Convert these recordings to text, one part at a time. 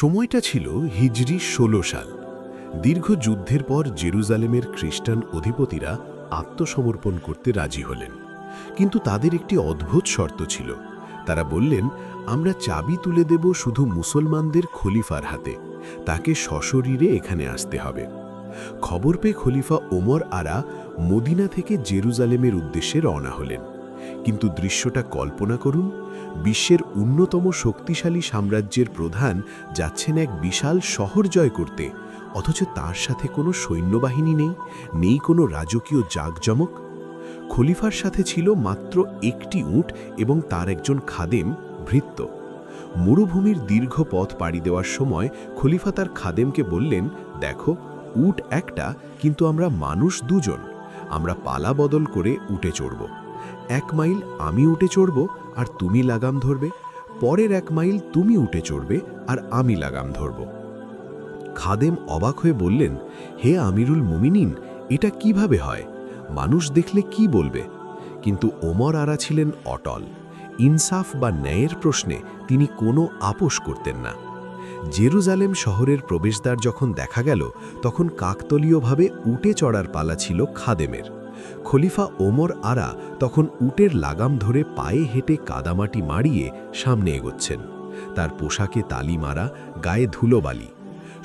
সময়টা ছিল হিজরি ১৬ সাল। দীর্ঘ যুদ্ধের পর জেরুজালেমের খ্রিস্টান অধিপতিরা আত্মসমর্পণ করতে রাজি হলেন, কিন্তু তাদের একটি অদ্ভুত শর্ত ছিল। তারা বললেন, আমরা চাবি তুলে দেব শুধু মুসলমানদের খলিফার হাতে, তাকে সশরীরে এখানে আসতে হবে। খবর পেয়ে খলিফা ওমর আরা মদিনা থেকে জেরুজালেমের উদ্দেশ্যে রওনা হলেন। কিন্তু দৃশ্যটা কল্পনা করুন, বিশ্বের অন্যতম শক্তিশালী সাম্রাজ্যের প্রধান যাচ্ছেন এক বিশাল শহর জয় করতে, অথচ তার সাথে কোনো সৈন্যবাহিনী নেই কোনো রাজকীয় জাঁকজমক। খলিফার সাথে ছিল মাত্র একটি উট এবং তার একজন খাদেম, ভৃত্য। মরুভূমির দীর্ঘ পথ পাড়ি দেওয়ার সময় খলিফা তার খাদেমকে বললেন, দেখো, উট একটা, কিন্তু আমরা মানুষ দুজন। আমরা পালা বদল করে উটে চড়ব। 1 মাইল আমি উটে চড়ব আর তুমি লাগাম ধরবে, পরের 1 মাইল তুমি উটে চড়বে আর আমি লাগাম ধরব। খাদেম অবাক হয়ে বললেন, হে আমিরুল মুমিনিন, এটা কিভাবে হয়? মানুষ দেখলে কি বলবে? কিন্তু ওমর আরা ছিলেন অটল। ইনসাফ বা ন্যায়ের প্রশ্নে তিনি কোনো আপোষ করতেন না। জেরুজালেম শহরের প্রবেশদ্বার যখন দেখা গেল, তখন কাকতলীয়ভাবে উটে চড়ার পালা ছিল খাদেমের। খলিফা ওমর আরা তখন উটের লাগাম ধরে পায়ে হেঁটে কাদামাটি মাড়িয়ে সামনে এগোচ্ছেন। তার পোশাকে তালি মারা, গায়ে ধুলোবালি।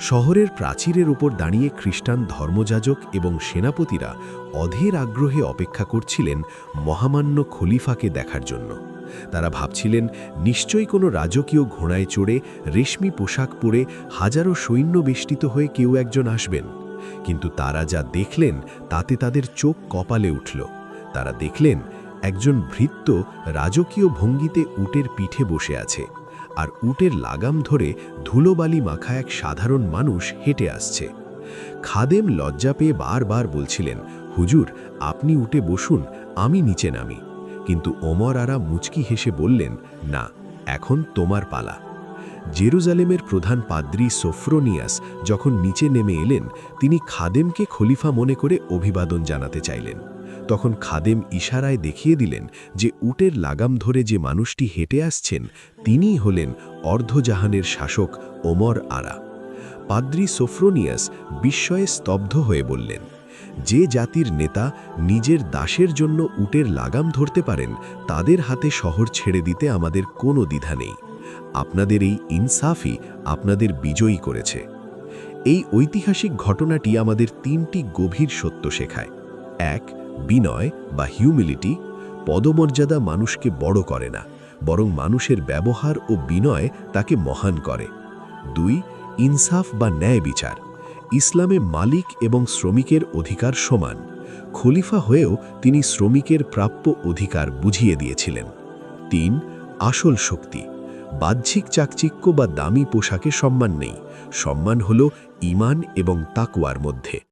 শহরের প্রাচীরের উপর দাঁড়িয়ে খ্রিস্টান ধর্মযাজক এবং সেনাপতিরা অধীর আগ্রহে অপেক্ষা করছিলেন মহামান্য খলিফাকে দেখার জন্য। তারা ভাবছিলেন, নিশ্চয়ই কোনো রাজকীয় ঘোড়ায় চড়ে, রেশমি পোশাক পরে, হাজারো সৈন্য বেষ্টিত হয়ে কেউ একজন আসবেন। কিন্তু তারা যা দেখলেন তাতে তাদের চোখ কপালে উঠল। তারা দেখলেন একজন ভৃত্য রাজকীয় ভঙ্গিতে উটের পিঠে বসে আছে, আর উটের লাগাম ধরে ধুলোবালি মাখা এক সাধারণ মানুষ হেঁটে আসছে। খাদেম লজ্জা পেয়ে বারবার বলছিলেন, হুজুর, আপনি উটে বসুন, আমি নিচে নামি। কিন্তু ওমর আরা মুচকি হেসে বললেন, না, এখন তোমার পালা। জেরুজালেমের প্রধান পাদ্রী সোফ্রোনিয়াস যখন নিচে নেমে এলেন, তিনি খাদেমকে খলিফা মনে করে অভিবাদন জানাতে চাইলেন। তখন খাদেম ইশারায় দেখিয়ে দিলেন যে উটের লাগাম ধরে যে মানুষটি হেঁটে আসছেন, তিনিই হলেন অর্ধজাহানের শাসক ওমর আরা। পাদ্রী সোফ্রোনিয়াস বিস্ময়ে স্তব্ধ হয়ে বললেন, যে জাতির নেতা নিজের দাসের জন্য উটের লাগাম ধরতে পারেন, তাদের হাতে শহর ছেড়ে দিতে আমাদের কোনো দ্বিধা নেই। আপনাদের এই ইনসাফই আপনাদের বিজয়ী করেছে। এই ঐতিহাসিক ঘটনাটি আমাদের 3টি গভীর সত্য শেখায়। 1. বিনয় বা হিউমিলিটি। পদমর্যাদা মানুষকে বড় করে না, বরং মানুষের ব্যবহার ও বিনয় তাকে মহান করে। 2. ইনসাফ বা ন্যায় বিচার। ইসলামে মালিক এবং শ্রমিকের অধিকার সমান। খলিফা হয়েও তিনি শ্রমিকের প্রাপ্য অধিকার বুঝিয়ে দিয়েছিলেন। 3. আসল শক্তি। বাহ্যিক চাকচিক্য বা দামি পোশাকে সম্মান নেই, সম্মান হল ঈমান এবং তাকওয়ার মধ্যে।